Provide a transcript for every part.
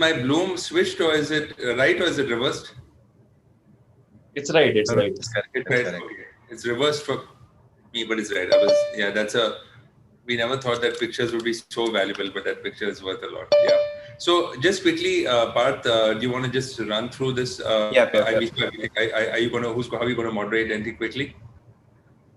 my Bloom switched, or is it right, or is it reversed? It's right. It's right. It's correct. It's It's right. correct. Okay. It's reversed for me, but it's right. We never thought that pictures would be so valuable, but that picture is worth a lot. Yeah. So just quickly, Parth, do you want to just run through this? Yeah, Are you going to, how are you going to moderate anything quickly?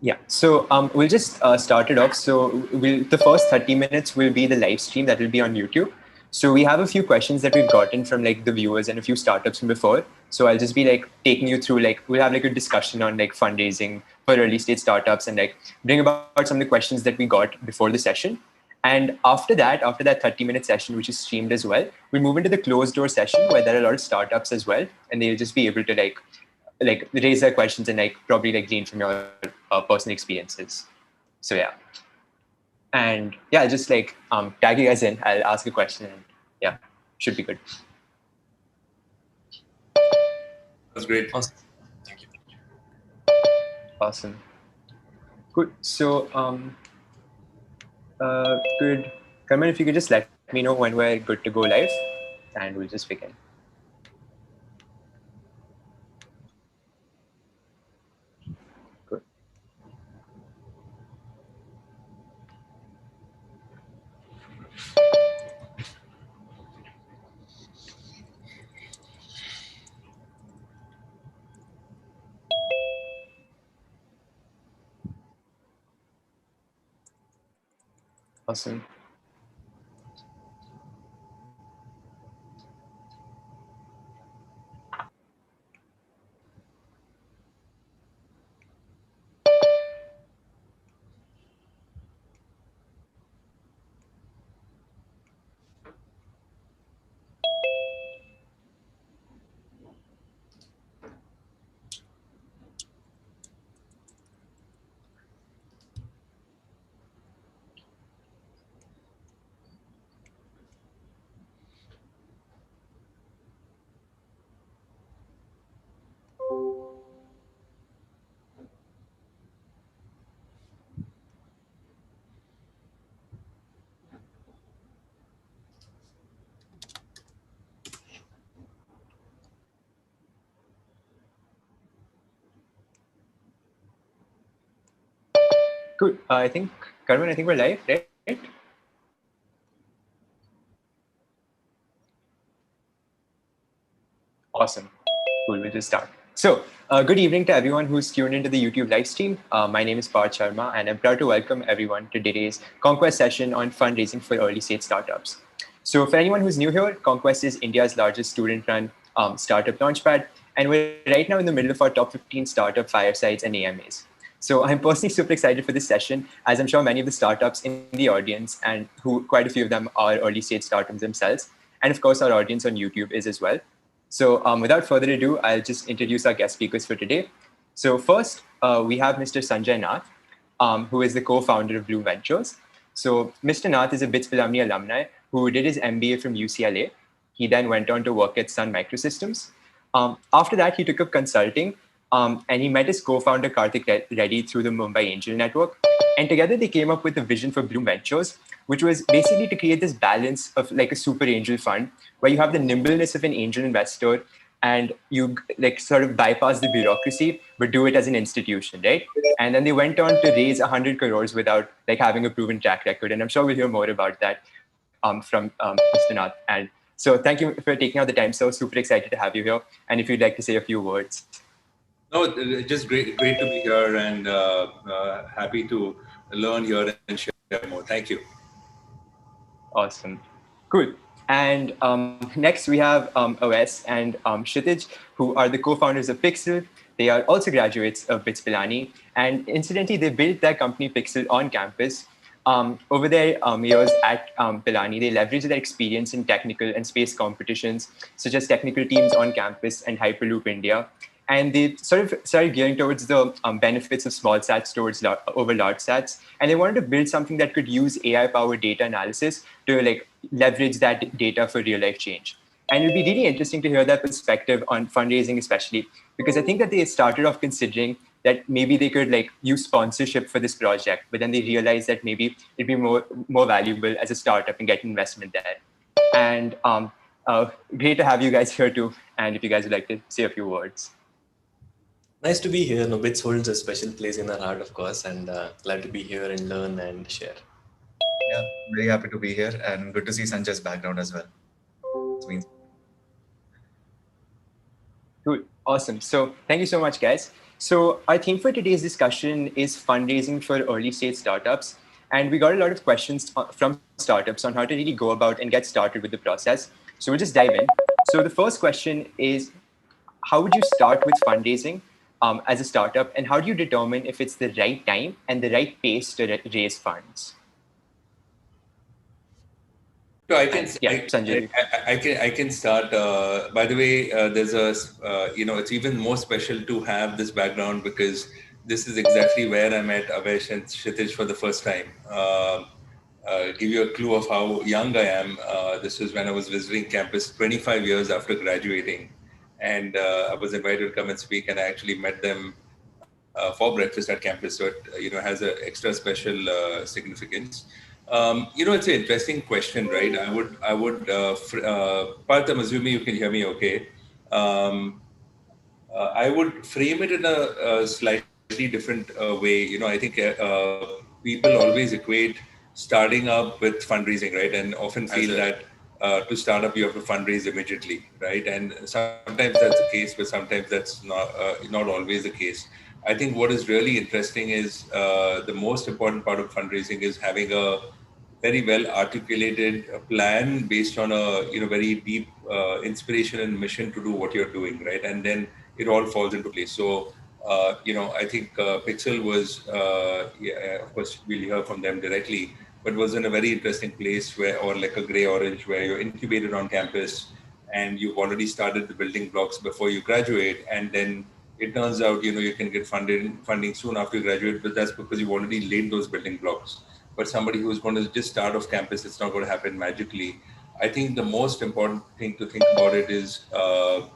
Yeah, so we'll just start it off. So the first 30 minutes will be the live stream that will be on YouTube. So we have a few questions that we've gotten from like the viewers and a few startups from before. So I'll just be like taking you through, like we'll have like a discussion on like fundraising for early stage startups and like bring about some of the questions that we got before the session. And after that 30-minute session, which is streamed as well, we move into the closed door session where there are a lot of startups as well, and they'll just be able to like raise their questions and like probably like glean from your personal experiences. So yeah, and yeah, I'll just like tag you guys in. I'll ask a question and yeah, should be good. That's great. Awesome. Thank you. Awesome. Good. So good. Carmen, if you could just let me know when we're good to go live, and we'll just begin. Good. Awesome. Good. I think, Carmen, I think we're live, right? Awesome. Cool. We'll just start. So, good evening to everyone who's tuned into the YouTube live stream. My name is Parth Sharma, and I'm proud to welcome everyone to today's Conquest session on fundraising for early stage startups. So, for anyone who's new here, Conquest is India's largest student-run startup launchpad, and we're right now in the middle of our top 15 startup firesides and AMAs. So I'm personally super excited for this session, as I'm sure many of the startups in the audience, and who quite a few of them are early stage startups themselves, and of course our audience on YouTube is as well. So without further ado, I'll just introduce our guest speakers for today. So first, we have Mr. Sanjay Nath, who is the co-founder of Bloom Ventures. So Mr. Nath is a BITS Pilami alumni who did his MBA from UCLA. He then went on to work at Sun Microsystems. After that, he took up consulting, and he met his co-founder Karthik Reddy through the Mumbai Angel Network. And together they came up with a vision for Bloom Ventures, which was basically to create this balance of like a super angel fund where you have the nimbleness of an angel investor and you like sort of bypass the bureaucracy, but do it as an institution, right? And then they went on to raise 100 crores without like having a proven track record. And I'm sure we'll hear more about that from Mr. Nath. And so thank you for taking out the time. So super excited to have you here. And if you'd like to say a few words. No, just great to be here, and happy to learn here and share more. Thank you. Awesome. Cool. And next we have OS and Kshitij, who are the co-founders of Pixxel. They are also graduates of BITS Pilani. And incidentally, they built their company Pixxel on campus. Over their years at Pilani, they leveraged their experience in technical and space competitions, such as technical teams on campus and Hyperloop India. And they sort of started gearing towards the benefits of small sats over large sats. And they wanted to build something that could use AI-powered data analysis to like leverage that data for real-life change. And it'll be really interesting to hear their perspective on fundraising, especially because I think that they started off considering that maybe they could like use sponsorship for this project, but then they realized that maybe it'd be more valuable as a startup and get investment there. And Great to have you guys here too. And if you guys would like to say a few words. Nice to be here. Bits holds a special place in our heart, of course, and glad to be here and learn and share. Yeah, very happy to be here and good to see Sanjay's background as well. It means Cool. Awesome. So thank you so much, guys. So our theme for today's discussion is fundraising for early stage startups. And we got a lot of questions from startups on how to really go about and get started with the process. So we'll just dive in. So the first question is, how would you start with fundraising as a startup? And how do you determine if it's the right time and the right pace to raise funds? So I can, Sanjay. I can start. By the way, there's a, it's even more special to have this background because this is exactly where I met Avesh and Kshitij for the first time. Give you a clue of how young I am. This was when I was visiting campus 25 years after graduating. And I was invited to come and speak, and I actually met them for breakfast at campus. So it, has an extra special significance. It's an interesting question, right? I would, Parth, I'm assuming you can hear me okay. I would frame it in a slightly different way. I think people always equate starting up with fundraising, right? And often feel that to start up, you have to fundraise immediately, right? And sometimes that's the case, but sometimes that's not always the case. I think what is really interesting is the most important part of fundraising is having a very well articulated plan based on a very deep inspiration and mission to do what you're doing, right? And then it all falls into place. So I think Pixxel was, of course, we'll hear from them directly, but was in a very interesting place where, or like a gray orange, where you're incubated on campus and you've already started the building blocks before you graduate, and then it turns out you can get funding soon after you graduate, but that's because you've already laid those building blocks. But somebody who's going to just start off campus, it's not going to happen magically. I think the most important thing to think about it is, to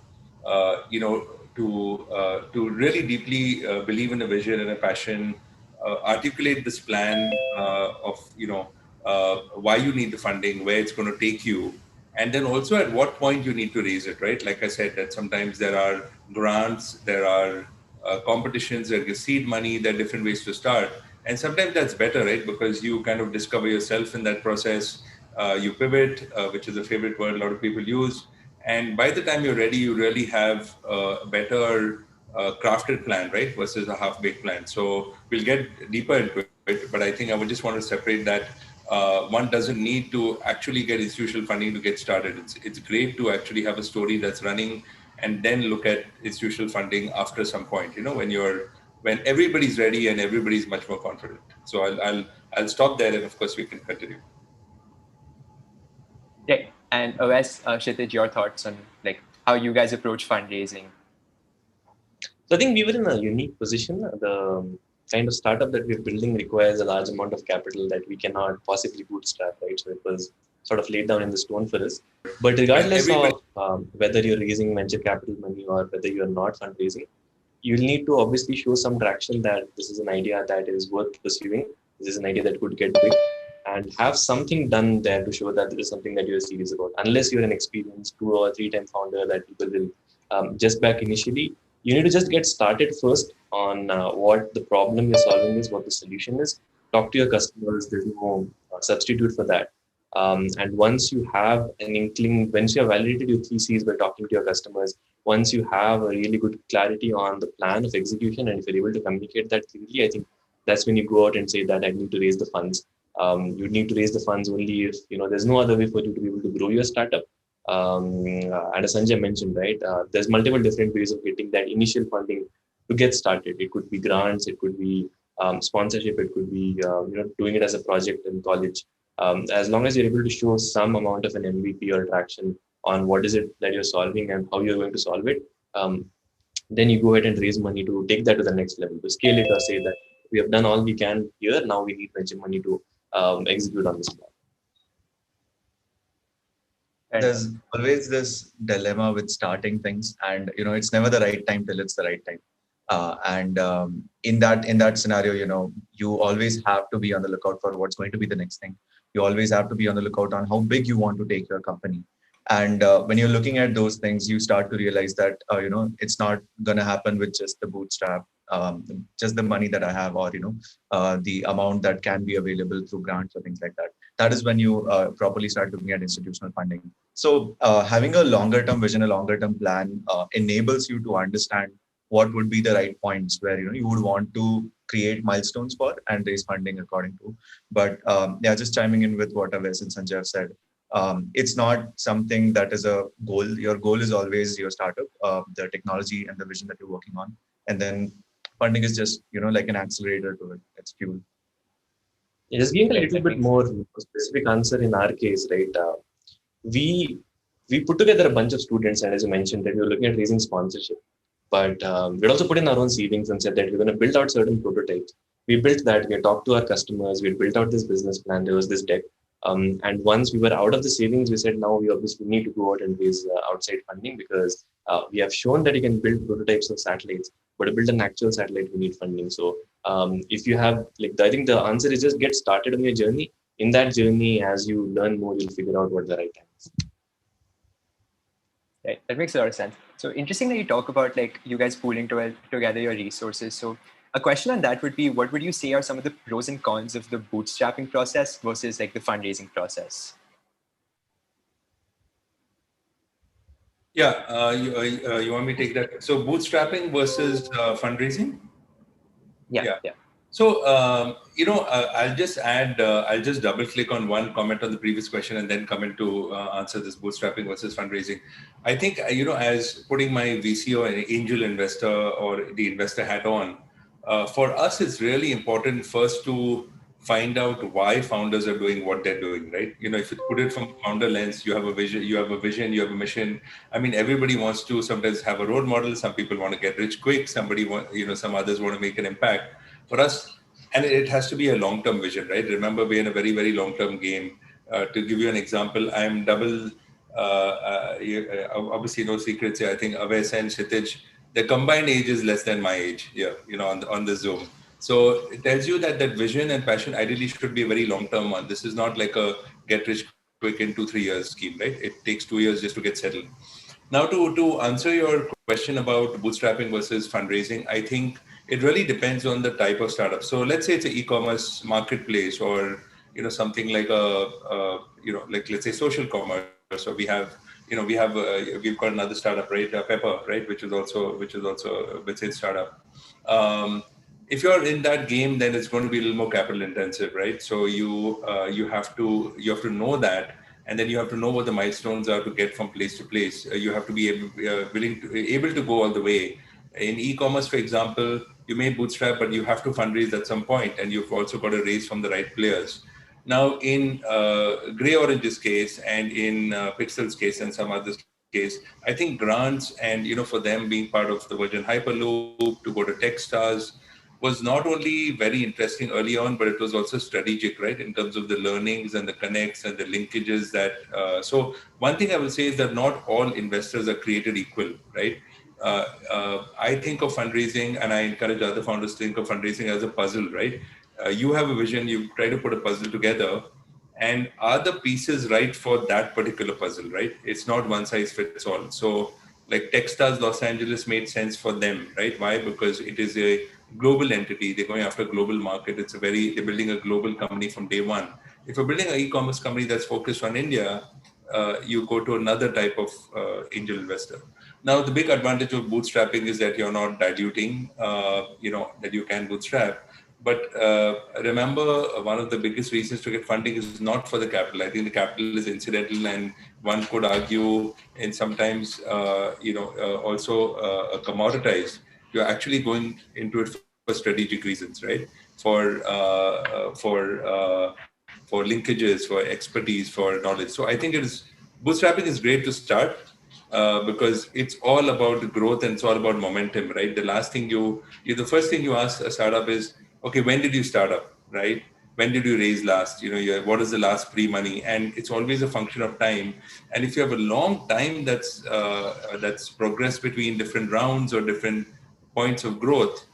really deeply believe in a vision and a passion, articulate this plan of why you need the funding, where it's going to take you, and then also at what point you need to raise it, right? Like I said, that sometimes there are grants, there are competitions, there is seed money, there are different ways to start. And sometimes that's better, right? Because you kind of discover yourself in that process. You pivot, which is a favorite word a lot of people use. And by the time you're ready, you really have a better crafted plan, right? Versus a half-baked plan. So we'll get deeper into it, but I think I would just want to separate that. One doesn't need to actually get institutional funding to get started. It's great to actually have a story that's running and then look at institutional funding after some point, when everybody's ready and everybody's much more confident. So I'll stop there, and of course we can continue. Yeah, and OS, Kshitij, your thoughts on like how you guys approach fundraising? So I think we were in a unique position. The kind of startup that we're building requires a large amount of capital that we cannot possibly bootstrap, right? So it was sort of laid down in the stone for us. But regardless of whether you're raising venture capital money or whether you're not fundraising, you'll need to obviously show some traction that this is an idea that is worth pursuing. This is an idea that could get big, and have something done there to show that this is something that you're serious about. Unless you're an experienced 2 or 3 time founder that people will just back initially, you need to just get started first on what the problem you're solving is, what the solution is. Talk to your customers. There's no substitute for that. And once you have an inkling, once you have validated your thesis by talking to your customers, once you have a really good clarity on the plan of execution, and if you're able to communicate that clearly, I think that's when you go out and say that I need to raise the funds. You need to raise the funds only if there's no other way for you to be able to grow your startup. And as Sanjay mentioned, right, there's multiple different ways of getting that initial funding to get started. It could be grants, it could be sponsorship, it could be doing it as a project in college. As long as you're able to show some amount of an MVP or traction on what is it that you're solving and how you're going to solve it, then you go ahead and raise money to take that to the next level, to scale it, or say that we have done all we can here, now we need venture money to execute on this plan. there's always this dilemma with starting things, and it's never the right time till it's the right time. In that scenario, you always have to be on the lookout for what's going to be the next thing. You always have to be on the lookout on how big you want to take your company. And when you're looking at those things, you start to realize that it's not going to happen with just the bootstrap, just the money that I have, or the amount that can be available through grants or things like that. That is when you properly start looking at institutional funding. So having a longer term vision, a longer term plan enables you to understand what would be the right points where you would want to create milestones for and raise funding according to. But yeah, just chiming in with what Aves and Sanjay have said. It's not something that is a goal. Your goal is always your startup, the technology and the vision that you're working on, and then funding is just like an accelerator to it. It's fuel. Just giving a little bit more specific answer in our case, right? We put together a bunch of students, and as you mentioned, that we were looking at raising sponsorship. But we'd also put in our own savings and said that we're going to build out certain prototypes. We built that. We talked to our customers. We built out this business plan. There was this deck. And once we were out of the savings, we said, now we obviously need to go out and raise outside funding, because we have shown that you can build prototypes of satellites, but to build an actual satellite, we need funding. So if you have, I think the answer is just get started on your journey. In that journey, as you learn more, you'll figure out what the right time is. Right, that makes a lot of sense. So interesting that you talk about you guys pooling together your resources. So a question on that would be, what would you say are some of the pros and cons of the bootstrapping process versus the fundraising process? Yeah, you want me to take that? So bootstrapping versus fundraising? Yeah. So, I'll just add, I'll just double click on one comment on the previous question and then come in to answer this bootstrapping versus fundraising. I think, as putting my VC or an angel investor or the investor hat on, for us, it's really important first to find out why founders are doing what they're doing, right? If you put it from founder lens, you have a vision, you have a mission. I mean, everybody wants to sometimes have a role model. Some people want to get rich quick. Some others want to make an impact. For us, and it has to be a long-term vision, right? Remember, we're in a very, very long-term game. To give you an example, I'm double, obviously no secrets here. I think Aves and Kshitij, the combined age is less than my age here, on the Zoom. So it tells you that vision and passion ideally should be a very long-term one. This is not like a get rich quick in 2-3 years scheme, right? It takes 2 years just to get settled. Now, to answer your question about bootstrapping versus fundraising, I think it really depends on the type of startup. So let's say it's an e-commerce marketplace, or something like let's say social commerce. So we've got another startup, right? Pepper, right? Which is also a Bitcoin startup. If you're in that game, then it's going to be a little more capital intensive, right? So you have to know that. And then you have to know what the milestones are to get from place to place. You have to be able to go all the way. In e-commerce, for example, you may bootstrap, but you have to fundraise at some point, and you've also got to raise from the right players. Now, in Grey Orange's case, and in Pixxel's case, and some others' case, I think grants and for them being part of the Virgin Hyperloop, to go to Techstars, was not only very interesting early on, but it was also strategic, right? In terms of the learnings and the connects and the linkages that, so one thing I will say is that not all investors are created equal, right? I think of fundraising, and I encourage other founders to think of fundraising as a puzzle, right? You have a vision, you try to put a puzzle together, and are the pieces right for that particular puzzle, right? It's not one size fits all. So like Techstars Los Angeles made sense for them, right? Why? Because it is a global entity. They're going after a global market. They're building a global company from day one. If you're building an e-commerce company that's focused on India, you go to another type of angel investor. Now, the big advantage of bootstrapping is that you're not diluting, that you can bootstrap. But remember, one of the biggest reasons to get funding is not for the capital. I think the capital is incidental, and one could argue, and sometimes, also commoditized. You're actually going into it for strategic reasons, right? For linkages, for expertise, for knowledge. So I think bootstrapping is great to start. Because it's all about growth and it's all about momentum, right? The first thing you ask a startup is, okay, when did you start up, right? When did you raise last? What is the last pre-money? And it's always a function of time. And if you have a long time that's progressed between different rounds or different points of growth,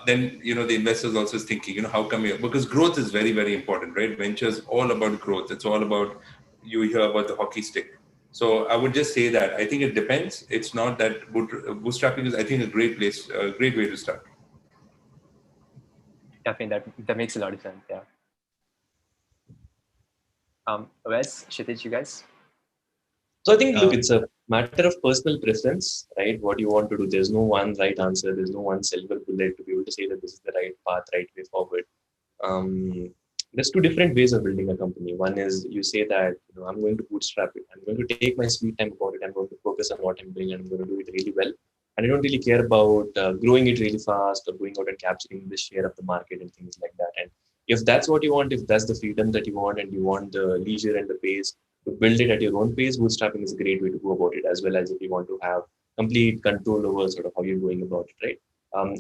then the investors also is thinking, how come you? Because growth is very, very important, right? Ventures all about growth. It's all about, you hear about the hockey stick. So I would just say that I think it depends. It's not that bootstrapping is, I think, a great place, a great way to start. Definitely, that makes a lot of sense. Yeah. Wes, Kshitij, you guys? So I think, look, it's a matter of personal preference, right? What you want to do. There's no one right answer. There's no one silver bullet to be able to say that this is the right path, right way forward. There's two different ways of building a company. One is you say that, I'm going to bootstrap it. I'm going to take my sweet time about it. I'm going to focus on what I'm doing and I'm going to do it really well. And I don't really care about growing it really fast or going out and capturing the share of the market and things like that. And if that's what you want, if that's the freedom that you want and you want the leisure and the pace to build it at your own pace, bootstrapping is a great way to go about it, as well as if you want to have complete control over sort of how you're going about it, right?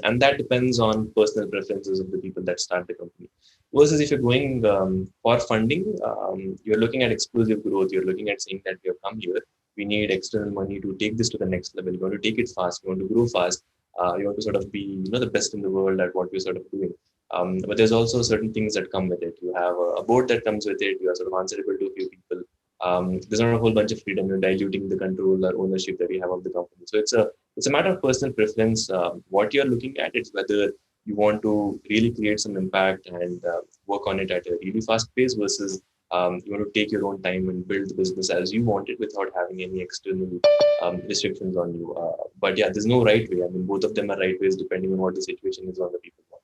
And that depends on personal preferences of the people that start the company. Versus if you're going for funding, you're looking at explosive growth. You're looking at saying that we have come here. We need external money to take this to the next level. You want to take it fast. You want to grow fast. You want to sort of be, the best in the world at what we're sort of doing. But there's also certain things that come with it. You have a board that comes with it. You are sort of answerable to a few people. There's not a whole bunch of freedom. You're diluting the control or ownership that you have of the company. So it's a matter of personal preference. What you're looking at is whether you want to really create some impact and work on it at a really fast pace versus you want to take your own time and build the business as you want it without having any external restrictions on you. But yeah, there's no right way. I mean, both of them are right ways depending on what the situation is on the people want.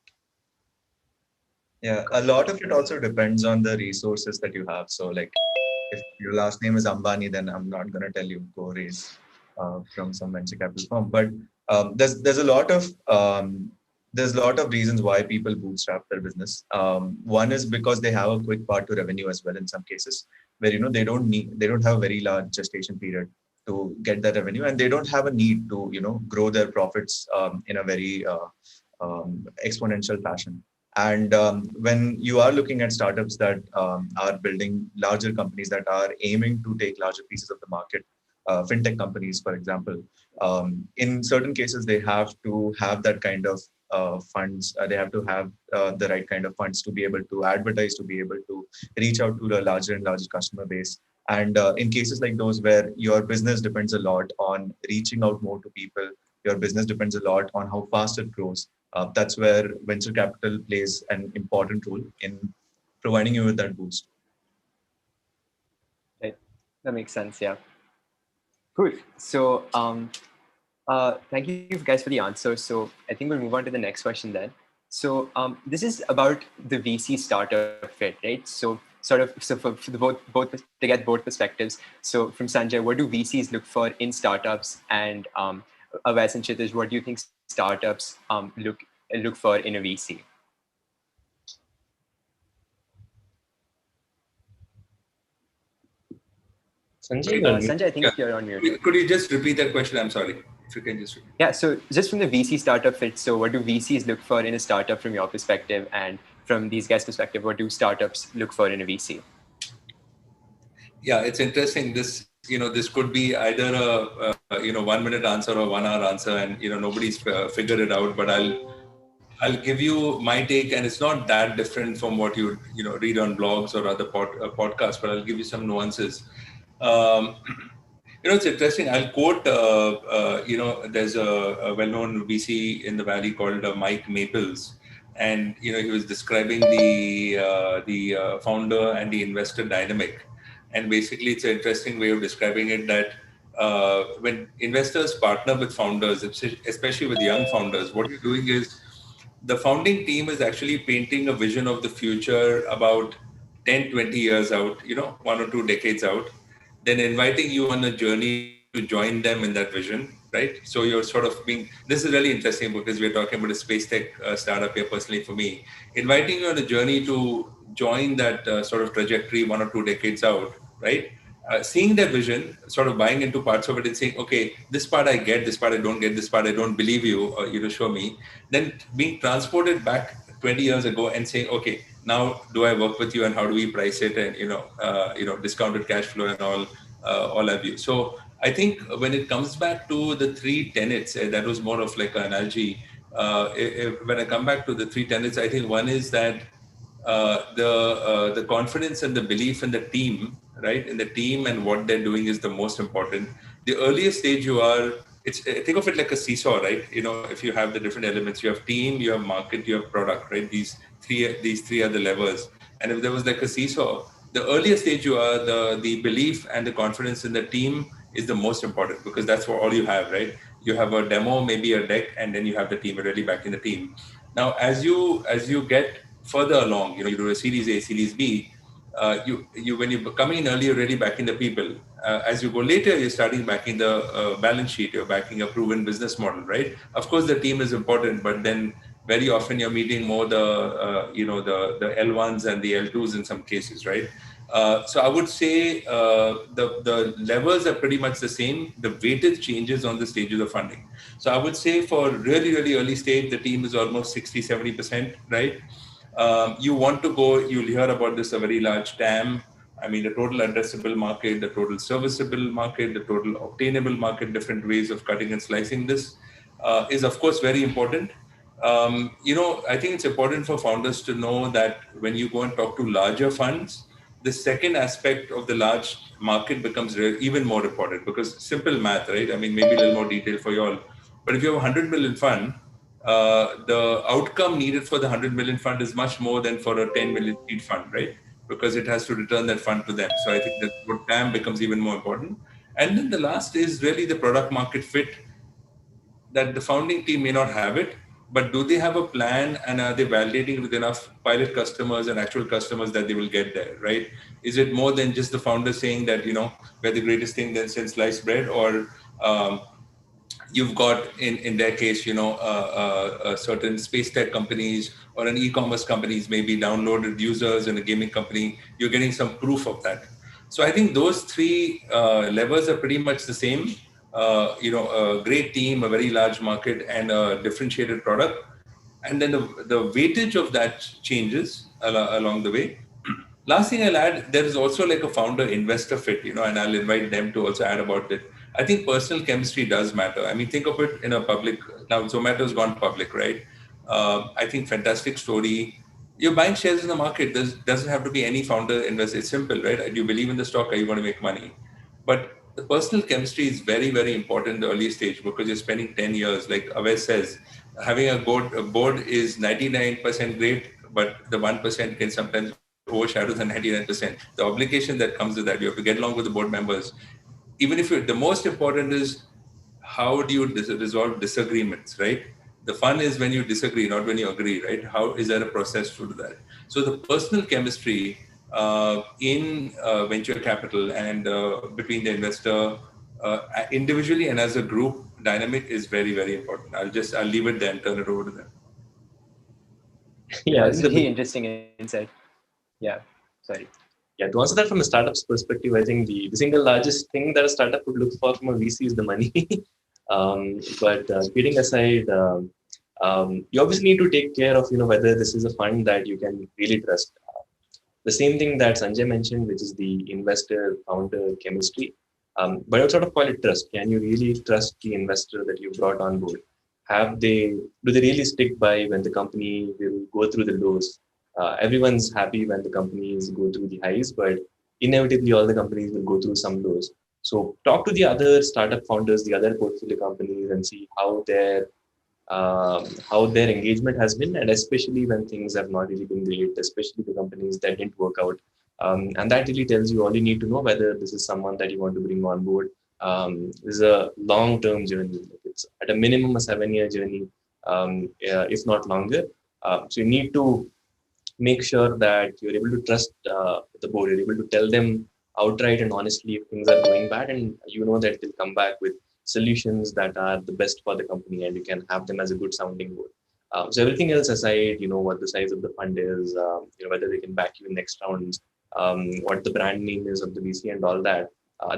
Yeah, a lot of it also depends on the resources that you have. So like if your last name is Ambani, then I'm not going to tell you go raise from some venture capital firm. But there's a lot of reasons why people bootstrap their business. One is because they have a quick path to revenue as well in some cases, where they don't have a very large gestation period to get that revenue, and they don't have a need to grow their profits in a very exponential fashion. And when you are looking at startups that are building larger companies that are aiming to take larger pieces of the market, fintech companies, for example, in certain cases, they have to have that kind of funds. They have to have the right kind of funds to be able to advertise, to be able to reach out to the larger and larger customer base. And in cases like those where your business depends a lot on reaching out more to people, your business depends a lot on how fast it grows. That's where venture capital plays an important role in providing you with that boost. Right. That makes sense. Yeah. Cool. So thank you guys for the answer. So I think we'll move on to the next question then. So this is about the VC startup fit, right? So for the both to get both perspectives. So from Sanjay, what do VCs look for in startups? And Wes and Kshitij, what do you think startups look for in a VC? Sanjay, I think you're on mute. Could you just repeat that question? I'm sorry. If you can just repeat. Yeah, so just from the VC startup fit, so what do VCs look for in a startup from your perspective? And from these guys' perspective, what do startups look for in a VC? Yeah, it's interesting. This could be either a 1 minute answer or 1 hour answer, and nobody's figured it out. But I'll give you my take, and it's not that different from what you read on blogs or other podcasts. But I'll give you some nuances. It's interesting. I'll quote. There's a well-known VC in the Valley called Mike Maples, and he was describing the founder and the investor dynamic. And basically, it's an interesting way of describing it that when investors partner with founders, especially with young founders, what you're doing is the founding team is actually painting a vision of the future about 10, 20 years out, 1 or 2 decades out, then inviting you on a journey to join them in that vision, right? So you're sort of this is really interesting because we're talking about a space tech startup here personally for me, inviting you on a journey to join that sort of trajectory 1 or 2 decades out, right? Seeing that vision, sort of buying into parts of it and saying, okay, this part I get, this part I don't get, this part I don't believe you, or show me. Then being transported back 20 years ago and saying, okay, now do I work with you and how do we price it and discounted cash flow and all have you. So I think when it comes back to the 3 tenets, that was more of like an analogy. When I come back to the 3 tenets, I think one is that the confidence and the belief in the team right? And the team and what they're doing is the most important. The earlier stage you are, think of it like a seesaw, right? If you have the different elements, you have team, you have market, you have product, right? These three are the levers. And if there was like a seesaw, the earlier stage you are, the belief and the confidence in the team is the most important, because that's what all you have, right? You have a demo, maybe a deck, and then you have the team really backing the team. Now, as you get further along, you do a Series A, Series B. You when you come in early, you're really backing the people. As you go later, you're starting backing the balance sheet. You're backing a proven business model, right? Of course, the team is important, but then very often you're meeting more the L1s and the L2s in some cases, right? So I would say the levels are pretty much the same. The weighted changes on the stages of funding. So I would say for really, really early stage, the team is almost 60-70%, right? You want to go, you'll hear about this, a very large TAM. I mean, the total addressable market, the total serviceable market, the total obtainable market, different ways of cutting and slicing this is, of course, very important. I think it's important for founders to know that when you go and talk to larger funds, the second aspect of the large market becomes even more important, because simple math, right? I mean, maybe a little more detail for you all. But if you have a 100 million fund, the outcome needed for the 100 million fund is much more than for a 10 million seed fund, right? Because it has to return that fund to them. So I think that what TAM becomes even more important. And then the last is really the product market fit, that the founding team may not have it, but do they have a plan, and are they validating with enough pilot customers and actual customers that they will get there, right? Is it more than just the founder saying that, we're the greatest thing that since sliced bread, or you've got in their case, certain space tech companies or an e-commerce companies, maybe downloaded users, and a gaming company, you're getting some proof of that. So I think those three levers are pretty much the same. A great team, a very large market, and a differentiated product. And then the weightage of that changes along the way. Last thing I'll add, there is also like a founder investor fit, and I'll invite them to also add about it. I think personal chemistry does matter. I mean, think of it in a public, now Zomato's gone public, right? I think fantastic story. You're buying shares in the market. There doesn't have to be any founder investor. It's simple, right? Do you believe in the stock? Are you going to make money? But the personal chemistry is very, very important in the early stage, because you're spending 10 years. Like Avais says, having a board is 99% great, but the 1% can sometimes overshadow the 99%. The obligation that comes with that, you have to get along with the board members. Even if the most important is, how do you resolve disagreements, right? The fun is when you disagree, not when you agree, right? How is there a process to do that? So the personal chemistry in venture capital and between the investor individually and as a group dynamic is very, very important. I'll leave it there and turn it over to them. Yeah, That's really interesting insight. Yeah, sorry. Yeah, to answer that from a startup's perspective, I think the single largest thing that a startup would look for from a VC is the money. But kidding aside, you obviously need to take care of whether this is a fund that you can really trust. The same thing that Sanjay mentioned, which is the investor-founder chemistry. But I would sort of call it trust. Can you really trust the investor that you brought on board? Do they really stick by when the company will go through the lows? Everyone's happy when the companies go through the highs, but inevitably all the companies will go through some lows. So talk to the other startup founders, the other portfolio companies, and see how their engagement has been, and especially when things have not really been great, especially the companies that didn't work out. And that really tells you all you need to know whether this is someone that you want to bring on board. This is a long-term journey. It's at a minimum a 7-year journey, if not longer. So you need to make sure that you're able to trust the board. You're able to tell them outright and honestly if things are going bad, and you know that they'll come back with solutions that are the best for the company, and you can have them as a good sounding board. So everything else aside, what the size of the fund is, whether they can back you in next rounds, what the brand name is of the VC and all that.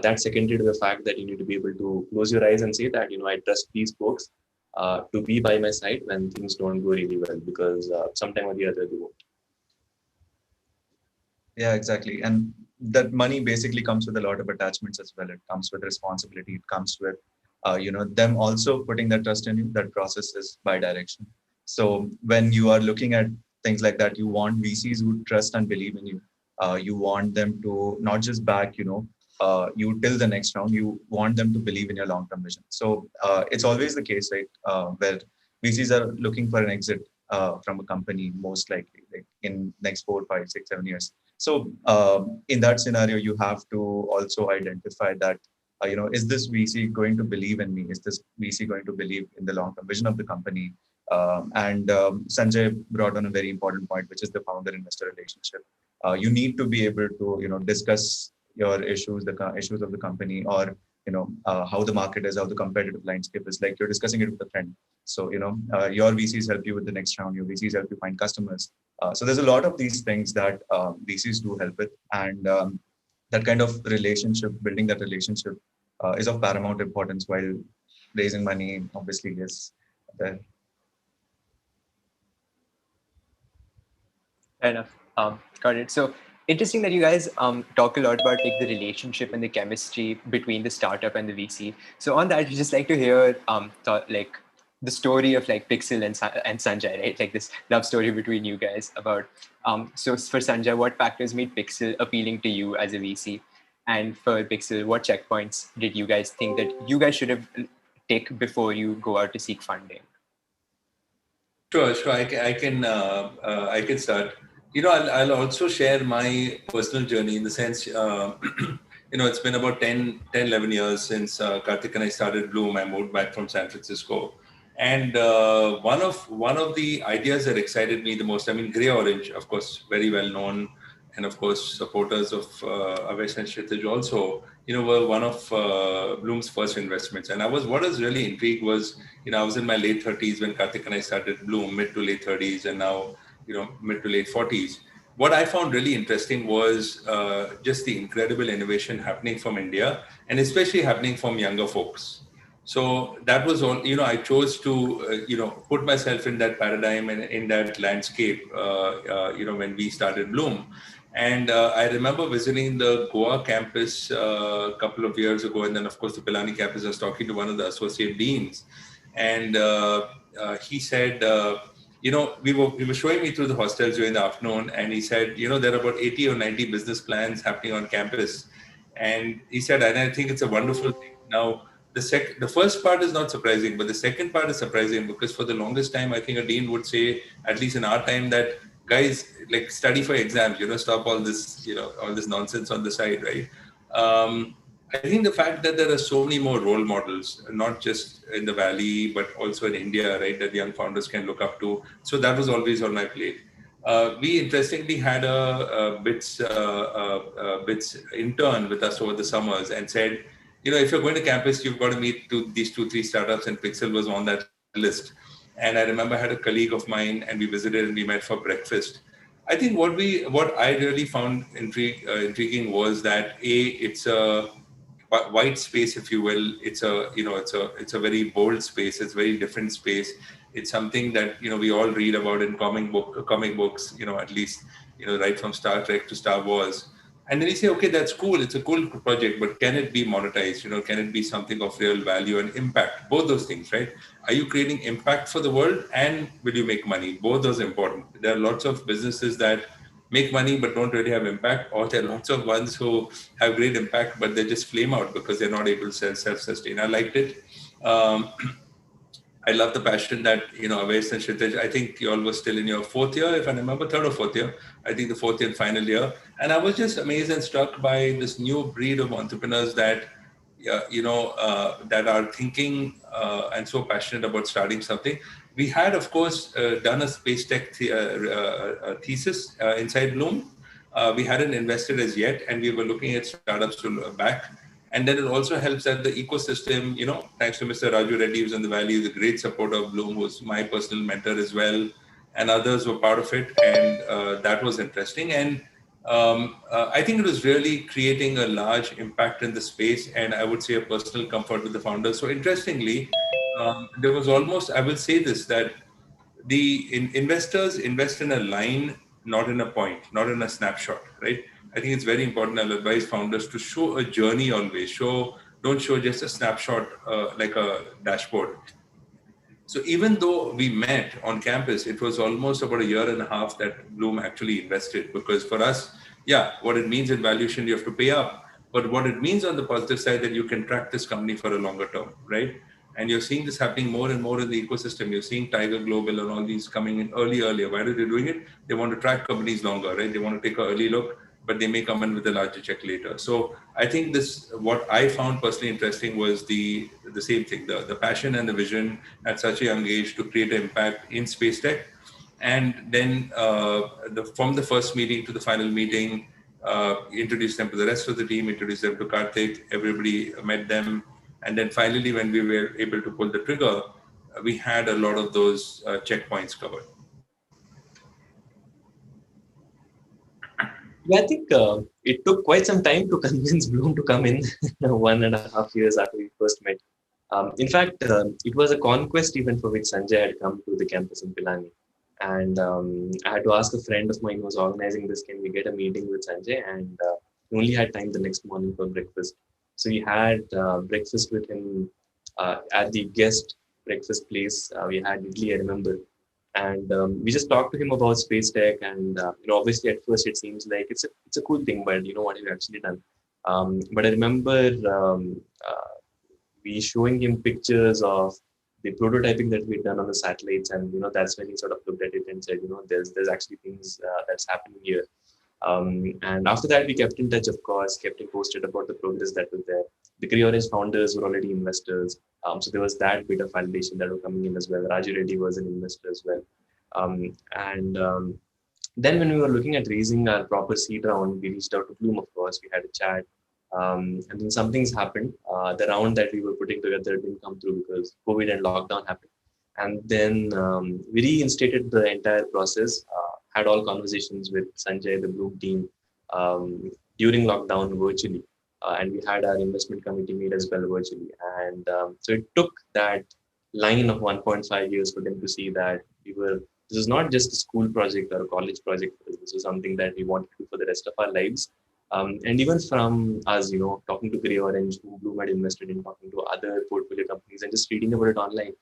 That's secondary to the fact that you need to be able to close your eyes and say that, I trust these folks to be by my side when things don't go really well, because sometime or the other they won't. Yeah, exactly. And that money basically comes with a lot of attachments as well. It comes with responsibility. It comes with, them also putting that trust in you. That process is bi-directional. So when you are looking at things like that, you want VCs who trust and believe in you. You want them to not just back, you till the next round. You want them to believe in your long-term vision. So it's always the case, right, where VCs are looking for an exit from a company, most likely, like in next 4, 5, 6, 7 years. So in that scenario, you have to also identify that, is this VC going to believe in me? Is this VC going to believe in the long-term vision of the company? And Sanjay brought on a very important point, which is the founder-investor relationship. You need to be able to, discuss your issues, the issues of the company, or how the market is, how the competitive landscape is. Like you're discussing it with a friend. So your VCs help you with the next round. Your VCs help you find customers. So there's a lot of these things that VCs do help with, and that kind of relationship, building that relationship, is of paramount importance. While raising money, obviously, is there. Fair enough. Got it. So interesting that you guys talk a lot about like the relationship and the chemistry between the startup and the VC. So on that, I'd just like to hear like the story of like Pixxel and Sanjay, right? Like this love story between you guys about. So for Sanjay, what factors made Pixxel appealing to you as a VC? And for Pixxel, what checkpoints did you guys think that you guys should have take before you go out to seek funding? Sure. I can start. I'll also share my personal journey in the sense, it's been about 11 years since Karthik and I started Bloom. I moved back from San Francisco. And one of the ideas that excited me the most, I mean, Grey Orange, of course, very well known, and of course, supporters of Avesh and Kshitij also, were one of Bloom's first investments. And what was really intrigued was, I was in my late 30s when Karthik and I started Bloom, mid to late 30s, and now, mid to late 40s. What I found really interesting was just the incredible innovation happening from India, and especially happening from younger folks. So that was all, I chose to, put myself in that paradigm and in that landscape, when we started Bloom. And I remember visiting the Goa campus a couple of years ago. And then, of course, the Pilani campus. I was talking to one of the associate deans. And he said, we were showing me through the hostels during the afternoon. And he said, there are about 80 or 90 business plans happening on campus. And he said, and I think it's a wonderful thing. Now, the first part is not surprising, but the second part is surprising because for the longest time, I think a dean would say, at least in our time, that guys, like, study for exams, stop all this, all this nonsense on the side, right? I think the fact that there are so many more role models, not just in the Valley, but also in India, right, that young founders can look up to. So that was always on my plate. We interestingly had a BITS intern with us over the summers and said, if you're going to campus, you've got to meet these 2-3 startups, and Pixxel was on that list. And I remember I had a colleague of mine, and we visited and we met for breakfast. I think what I really found intriguing was that it's a white space, if you will. It's a very bold space. It's a very different space. It's something that we all read about in comic books. At least right from Star Trek to Star Wars. And then you say, okay, that's cool. It's a cool project, but can it be monetized? Can it be something of real value and impact? Both those things, right? Are you creating impact for the world, and will you make money? Both those are important. There are lots of businesses that make money but don't really have impact, or there are lots of ones who have great impact but they just flame out because they're not able to self-sustain. I liked it. I love the passion that, Avesh and Kshitij, I think you all were still in your fourth year, if I remember, third or fourth year. I think the fourth year and final year. And I was just amazed and struck by this new breed of entrepreneurs that, that are thinking and so passionate about starting something. We had, of course, done a space tech thesis inside Bloom. We hadn't invested as yet, and we were looking at startups to back. And then it also helps that the ecosystem, thanks to Mr. Raju Reddy, who's in the Valley, who's a great supporter of Bloom, who's my personal mentor as well, and others were part of it. And that was interesting. And I think it was really creating a large impact in the space, and I would say a personal comfort with the founders. So interestingly, there was almost, I will say this, that the investors invest in a line, not in a point, not in a snapshot, right? I think it's very important. I'll advise founders to show a journey always. Don't show just a snapshot like a dashboard. So even though we met on campus, it was almost about a year and a half that Bloom actually invested, because for us, yeah, what it means in valuation, you have to pay up. But what it means on the positive side, that you can track this company for a longer term, right? And you're seeing this happening more and more in the ecosystem. You're seeing Tiger Global and all these coming in earlier. Why are they doing it? They want to track companies longer, right? They want to take an early look, but they may come in with a larger check later. So I think this, what I found personally interesting was the same thing, the passion and the vision at such a young age to create an impact in space tech. And then from the first meeting to the final meeting, introduced them to the rest of the team, introduced them to Karthik, everybody met them. And then finally, when we were able to pull the trigger, we had a lot of those checkpoints covered. Yeah, I think it took quite some time to convince Bloom to come in 1.5 years after we first met. In fact, it was a Conquest event for which Sanjay had come to the campus in Pilani. And I had to ask a friend of mine who was organizing this, can we get a meeting with Sanjay? And he only had time the next morning for breakfast. So we had breakfast with him at the guest breakfast place. We had idli, I remember. And we just talked to him about space tech. And obviously at first it seems like it's a cool thing, but what have you actually done? But I remember we showing him pictures of the prototyping that we'd done on the satellites, and that's when he sort of looked at it and said, there's actually things that's happening here. And after that, we kept in touch, of course, kept him posted about the progress that was there. The CreoRange founders were already investors, so there was that bit of validation that was coming in as well. Raju Reddy was an investor as well, and then when we were looking at raising our proper seed round, we reached out to Bloom, of course. We had a chat. And then some things happened. The round that we were putting together didn't come through because COVID and lockdown happened. And then we reinstated the entire process, had all conversations with Sanjay, the Bloom team, during lockdown virtually. And we had our investment committee meet as well virtually. And so it took that line of 1.5 years for them to see that this is not just a school project or a college project. This is something that we want to do for the rest of our lives. And even from us, talking to CreoRange, who Bloom had invested in, talking to other portfolio companies and just reading about it online.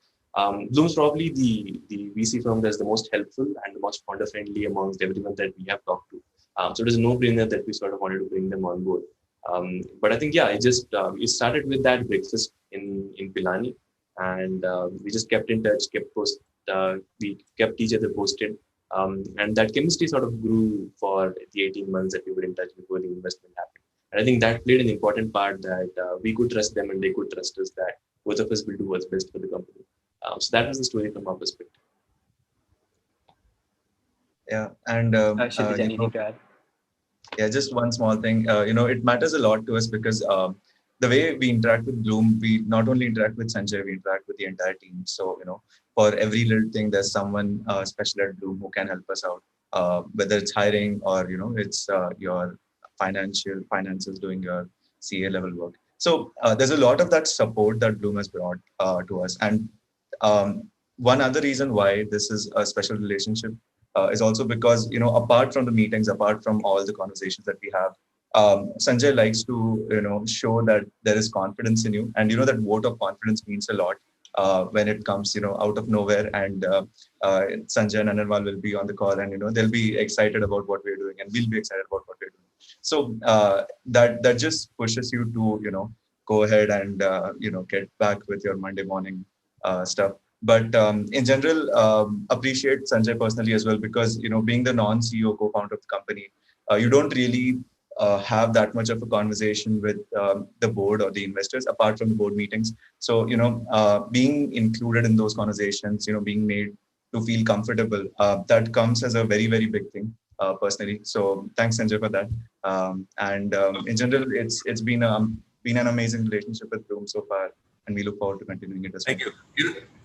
Bloom's probably the VC firm that's the most helpful and the most founder-friendly amongst everyone that we have talked to. So it is a no-brainer that we sort of wanted to bring them on board. But I think, it started with that breakfast in Pilani, and we just kept in touch, we kept each other posted. And that chemistry sort of grew for the 18 months that we were in touch before the investment happened. And I think that played an important part, that we could trust them and they could trust us, that both of us will do what's best for the company. So that was the story from our perspective. Yeah, and anything to add? Yeah, just one small thing. It matters a lot to us because the way we interact with Bloom, we not only interact with Sanjay, we interact with the entire team. So, for every little thing, there's someone special at Bloom who can help us out, whether it's hiring or, it's your finances, doing your CA level work. So there's a lot of that support that Bloom has brought to us. And one other reason why this is a special relationship is also because, apart from the meetings, apart from all the conversations that we have, Sanjay likes to, show that there is confidence in you. And, that vote of confidence means a lot when it comes, out of nowhere. And Sanjay and Anurval will be on the call and, they'll be excited about what we're doing and we'll be excited about what we're doing. So that just pushes you to, go ahead and, get back with your Monday morning stuff. But in general, appreciate Sanjay personally as well, because, being the non-CEO co-founder of the company, you don't really have that much of a conversation with the board or the investors apart from the board meetings. So, being included in those conversations, being made to feel comfortable, that comes as a very, very big thing personally. So thanks, Sanjay, for that. In general, it's been an amazing relationship with Bloom so far. And we look forward to continuing it as well.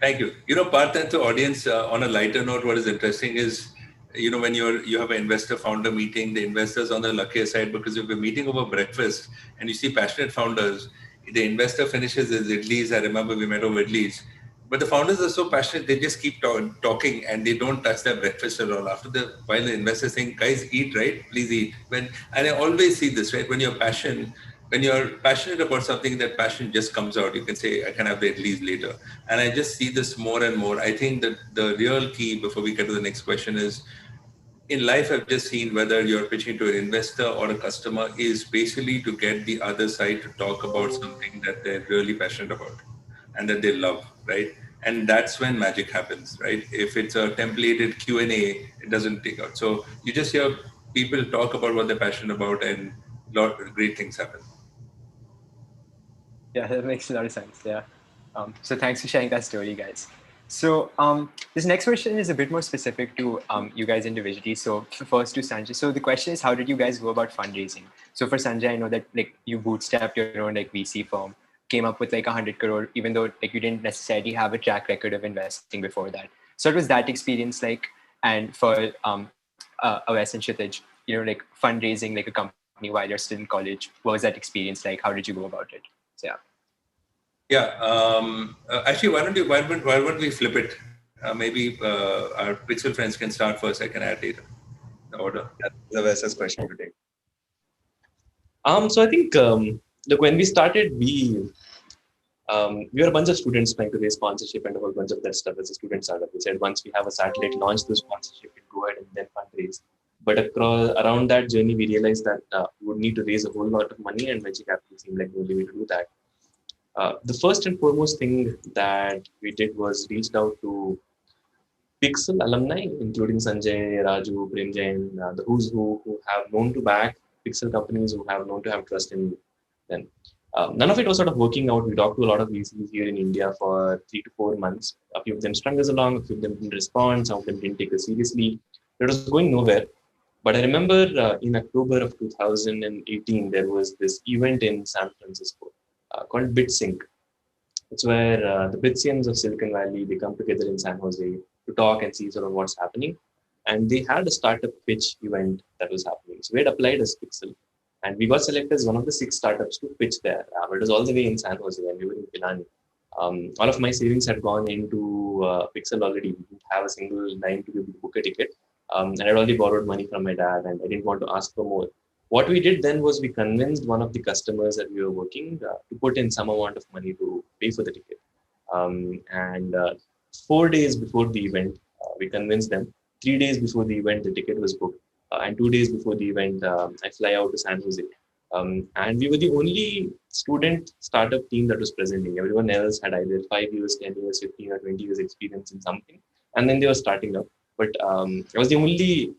Thank you. Partha, to audience, on a lighter note, what is interesting is, when you have an investor founder meeting, the investors on the luckier side, because if you're meeting over breakfast and you see passionate founders, the investor finishes his idlis. I remember we met over idlis, but the founders are so passionate, they just keep talking and they don't touch their breakfast at all. While the investors saying, guys, eat, right? Please eat. And I always see this, right? When you're passionate about something, that passion just comes out. You can say, I can have the idlis later. And I just see this more and more. I think that the real key, before we get to the next question, is in life, I've just seen whether you're pitching to an investor or a customer is basically to get the other side to talk about something that they're really passionate about and that they love, right? And that's when magic happens, right? If it's a templated Q&A, it doesn't take out. So you just hear people talk about what they're passionate about, and a lot of great things happen. Yeah, that makes a lot of sense. Yeah. So thanks for sharing that story, guys. So this next question is a bit more specific to you guys individually. So first to Sanjay. So the question is, how did you guys go about fundraising? So for Sanjay, I know that like you bootstrapped your own like VC firm, came up with like 100 crore, even though like you didn't necessarily have a track record of investing before that. So what was that experience like? And for Awais and Kshitij, you know, like fundraising like a company while you're still in college, what was that experience like? How did you go about it? So yeah. Yeah. Actually, why don't we flip it? Maybe our Pixxel friends can start first. I can add later. The order. That's the Wes's question today. So I think look, when we started, we were a bunch of students trying to raise sponsorship and a whole bunch of that stuff as a student startup. We said once we have a satellite launch the sponsorship, we'll go ahead and then fundraise. But around that journey, we realized that we would need to raise a whole lot of money, and venture capital seemed like the only way to do that. The first and foremost thing that we did was reached out to Pixxel alumni, including Sanjay, Raju, Prem Jain, the who's who have known to back Pixxel companies, who have known to have trust in them. None of it was sort of working out. We talked to a lot of VCs here in India for 3 to 4 months. A few of them strung us along, a few of them didn't respond, some of them didn't take us seriously. It was going nowhere. But I remember in October of 2018, there was this event in San Francisco called BitSync. It's where the Bitsians of Silicon Valley, they come together in San Jose to talk and see sort of what's happening. And they had a startup pitch event that was happening. So we had applied as Pixxel. And we got selected as one of the 6 startups to pitch there. It was all the way in San Jose, and we were in Pilani. All of my savings had gone into Pixxel already. We didn't have a single dime to be able to book a ticket. And I'd already borrowed money from my dad, and I didn't want to ask for more. What we did then was we convinced one of the customers that we were working to put in some amount of money to pay for the ticket. And 4 days before the event, we convinced them. 3 days before the event, the ticket was booked. And 2 days before the event, I fly out to San Jose. And we were the only student startup team that was presenting. Everyone else had either 5 years, 10 years, 15 or 20 years experience in something. And then they were starting up. But I was the only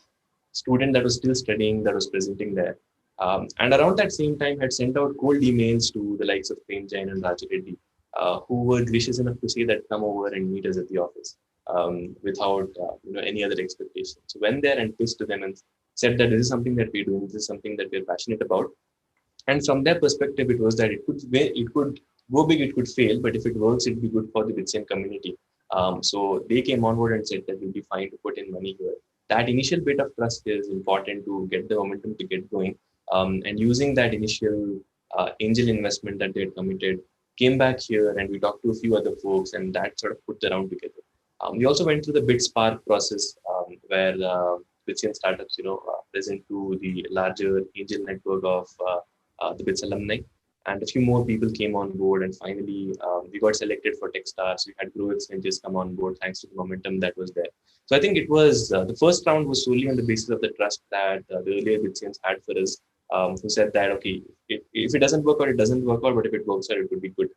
student that was still studying that was presenting there. And around that same time, had sent out cold emails to the likes of Prem Jain and Raj Reddy, who were gracious enough to say that come over and meet us at the office without any other expectation. So went there and pitched to them and said that this is something that we're doing, this is something that we're passionate about. And from their perspective, it was that it could go big, it could fail, but if it works, it'd be good for the Bitsian community. So they came on board and said that we'll be fine to put in money here. That initial bit of trust is important to get the momentum to get going. And using that initial angel investment that they had committed, came back here and we talked to a few other folks, and that sort of put the round together. We also went through the BitSpark process where Bitsian startups, present to the larger angel network of the BITS alumni. And a few more people came on board, and finally we got selected for Techstars. We had GrowX Ventures come on board thanks to the momentum that was there. So I think it was the first round was solely on the basis of the trust that the earlier Bitsians had for us, who said that, okay, if it doesn't work out, it doesn't work out, but if it works out, it would be good.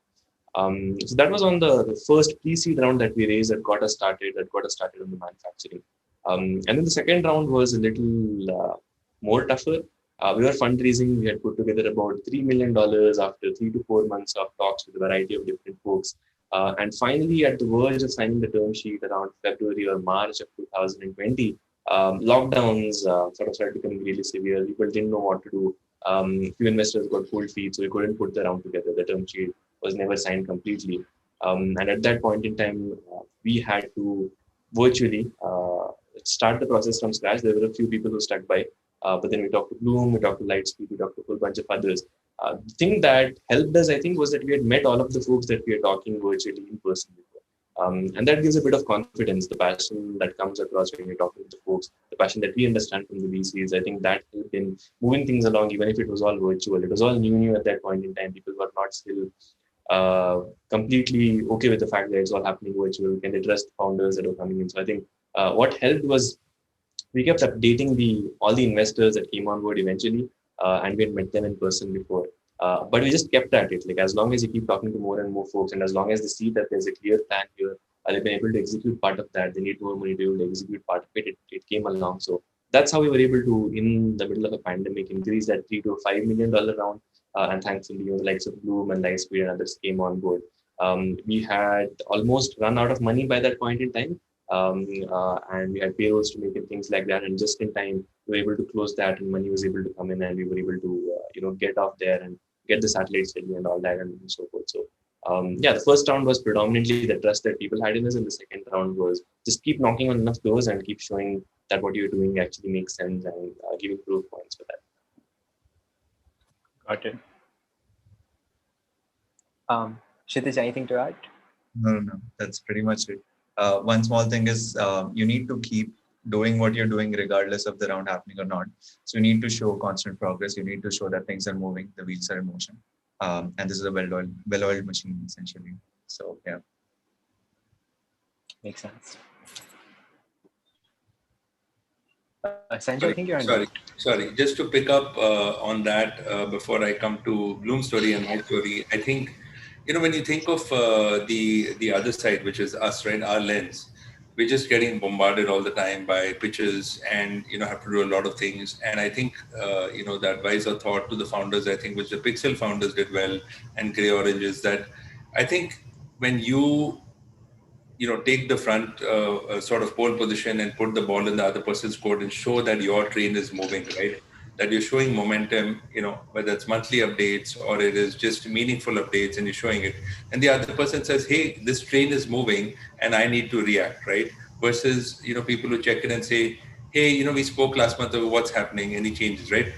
So that was on the first pre-seed round that we raised that got us started on the manufacturing. And then the second round was a little more tougher. We were fundraising. We had put together about $3 million after 3 to 4 months of talks with a variety of different folks. And finally, at the verge of signing the term sheet around February or March of 2020, lockdowns sort of started becoming really severe. People didn't know what to do. Few investors got cold feet, so we couldn't put the round together. The term sheet was never signed completely. And at that point in time, we had to virtually start the process from scratch. There were a few people who stuck by. But then we talked to Bloom, we talked to Lightspeed, we talked to a whole bunch of others. The thing that helped us, I think, was that we had met all of the folks that we are talking virtually in person before. And that gives a bit of confidence, the passion that comes across when you're talking to the folks, the passion that we understand from the VCs. I think that helped in moving things along, even if it was all virtual. It was all new at that point in time. People were not still completely okay with the fact that it's all happening virtual. Can they trust founders that are coming in? So I think what helped was we kept updating all the investors that came on board eventually, and we had met them in person before. But we just kept at it. Like as long as you keep talking to more and more folks, and as long as they see that there's a clear plan here, they've been able to execute part of that. They need more money to be able to execute part of it. It came along. So that's how we were able to, in the middle of a pandemic, increase that $3 to $5 million round. And thankfully, the likes of Bloom and Lightspeed and others came on board. We had almost run out of money by that point in time. And we had payrolls to make it, things like that. And just in time, we were able to close that, and money was able to come in, and we were able to, get off there and get the satellites ready and all that, and so forth. So, the first round was predominantly the trust that people had in us, and the second round was just keep knocking on enough doors and keep showing that what you're doing actually makes sense, and giving proof points for that. Got it. Kshitij, anything to add? No, that's pretty much it. One small thing is you need to keep doing what you're doing regardless of the round happening or not. So you need to show constant progress. You need to show that things are moving, the wheels are in motion. And this is a well-oiled machine, essentially. So, yeah. Makes sense. Sanjay, I think you're on. Sorry. Just to pick up on that before I come to Bloom's story and my story, I think, when you think of the other side, which is us, right, our lens, we're just getting bombarded all the time by pitches and, have to do a lot of things. And I think, the advice or thought to the founders, I think, which the Pixxel founders did well, and Grey Orange, is that I think when you take the front sort of pole position and put the ball in the other person's court and show that your train is moving, right? That you're showing momentum, whether it's monthly updates or it is just meaningful updates, and you're showing it. And the other person says, hey, this train is moving and I need to react, right? Versus, people who check in and say, hey, we spoke last month about what's happening, any changes, right?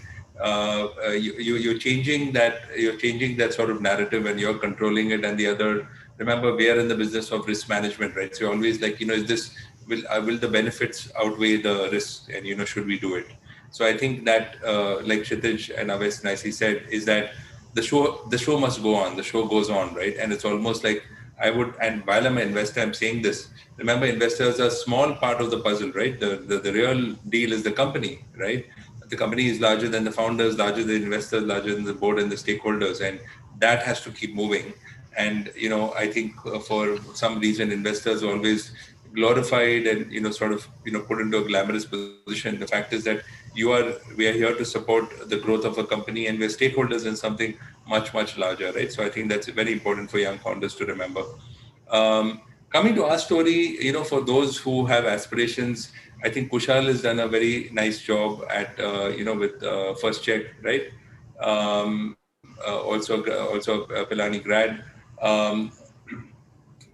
You're changing that sort of narrative, and you're controlling it. And the other, remember, we are in the business of risk management, right? So you're always like, is this, will the benefits outweigh the risks, and should we do it? So I think that, like Kshitij and Aves nicely said, is that the show must go on. The show goes on, right? And it's almost like and while I'm an investor, I'm saying this. Remember, investors are a small part of the puzzle, right? The real deal is the company, right? The company is larger than the founders, larger than the investors, larger than the board and the stakeholders, and that has to keep moving. And I think for some reason, investors are always glorified and sort of put into a glamorous position. The fact is that we are here to support the growth of a company, and we're stakeholders in something much larger, right? So I think that's very important for young founders to remember. Coming to our story, for those who have aspirations, I think Kushal has done a very nice job at with First Check, right? Also Pilani grad.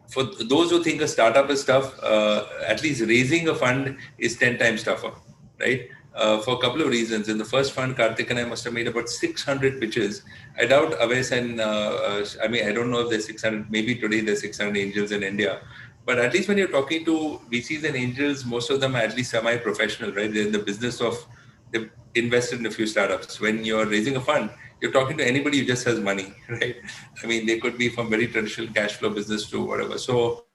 For those who think a startup is tough, at least raising a fund is 10 times tougher, right? For a couple of reasons. In the first fund, Karthik and I must have made about 600 pitches. I doubt Aves and, I don't know if there's 600, maybe today there's 600 angels in India. But at least when you're talking to VCs and angels, most of them are at least semi-professional, right? They're in the business of, they've invested in a few startups. When you're raising a fund, you're talking to anybody who just has money, right? I mean, they could be from very traditional cash flow business to whatever. So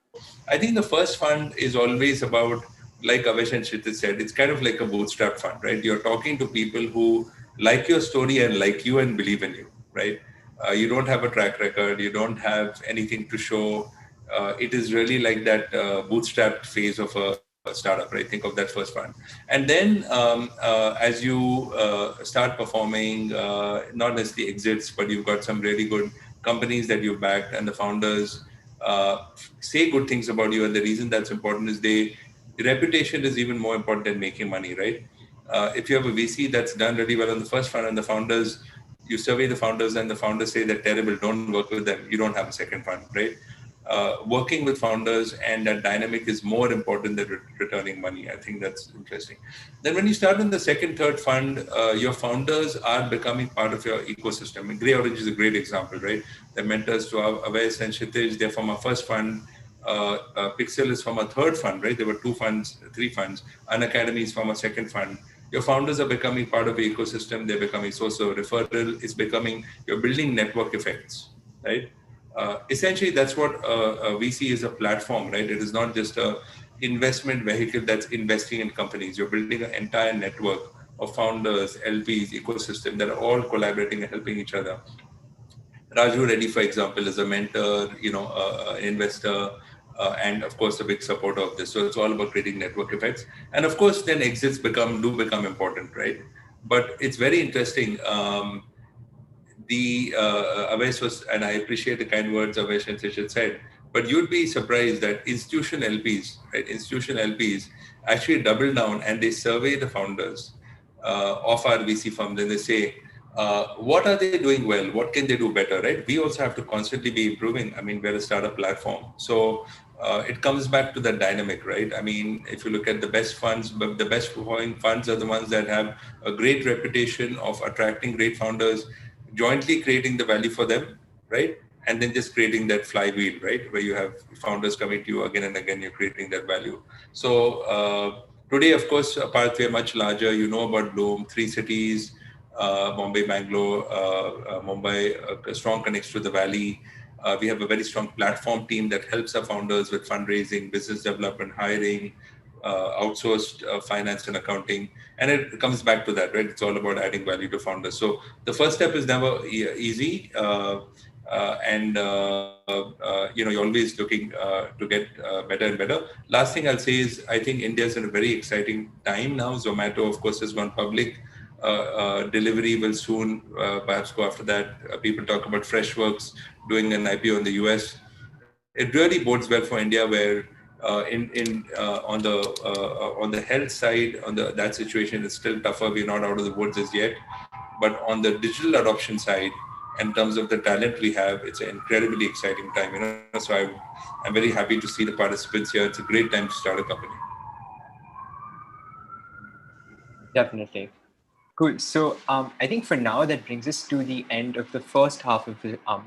I think the first fund is always about, like Avesh and Kshitij said, it's kind of like a bootstrap fund, right? You're talking to people who like your story and like you and believe in you, right? You don't have a track record. You don't have anything to show. It is really like that bootstrap phase of a startup, right? Think of that first fund. And then as you start performing, not necessarily exits, but you've got some really good companies that you've backed, and the founders say good things about you. And the reason that's important is reputation is even more important than making money, right? If you have a VC that's done really well on the first fund, and the founders, you survey the founders and the founders say they're terrible, don't work with them, you don't have a second fund, right? Working with founders and that dynamic is more important than returning money. I think that's interesting. Then when you start in the second, third fund, your founders are becoming part of your ecosystem. And Grey Orange is a great example, right? They're mentors to Aves and Kshitij. They're from our first fund. Pixxel is from a third fund, right? There were 2 funds, 3 funds. Unacademy is from a second fund. Your founders are becoming part of the ecosystem. They're becoming so referral is becoming, you're building network effects, right? Essentially, that's what VC is, a platform, right? It is not just investment vehicle that's investing in companies. You're building an entire network of founders, LPs, ecosystem that are all collaborating and helping each other. Raju Reddy, for example, is a mentor, an investor, and of course a big supporter of this. So it's all about creating network effects. And of course, then exits do become important, right? But it's very interesting. Avesh was, and I appreciate the kind words Avesh and Sishan said, but you'd be surprised that institutional LPs actually double down and they survey the founders of our VC firms, and they say, what are they doing well? What can they do better, right? We also have to constantly be improving. I mean, we're a startup platform. So it comes back to the dynamic, right? I mean, if you look at the best funds, but the best performing funds are the ones that have a great reputation of attracting great founders, jointly creating the value for them, right? And then just creating that flywheel, right? Where you have founders coming to you again and again, you're creating that value. So today, of course, apart we're much larger. You know about Bloom, 3 cities, Bombay, Bangalore, Mumbai, strong connects to the Valley. We have a very strong platform team that helps our founders with fundraising, business development, hiring, outsourced finance and accounting. And it comes back to that, right? It's all about adding value to founders. So the first step is never easy. You're always looking to get better and better. Last thing I'll say is, I think India's in a very exciting time now. Zomato, of course, has gone public. Delivery will soon perhaps go after that. People talk about Freshworks doing an IPO in the US. It really bodes well for India, where on the health side, that situation is still tougher. We're not out of the woods as yet, but on the digital adoption side, in terms of the talent we have, it's an incredibly exciting time. So I'm very happy to see the participants here. It's a great time to start a company. Definitely. Cool. So I think for now, that brings us to the end of the first half of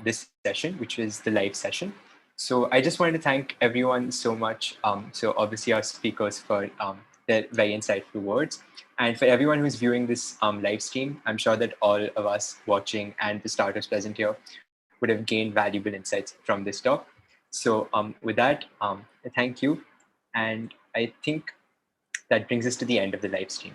this session, which is the live session. So I just wanted to thank everyone so much. So obviously our speakers for their very insightful words. And for everyone who's viewing this live stream, I'm sure that all of us watching and the starters present here would have gained valuable insights from this talk. So with that, thank you. And I think that brings us to the end of the live stream.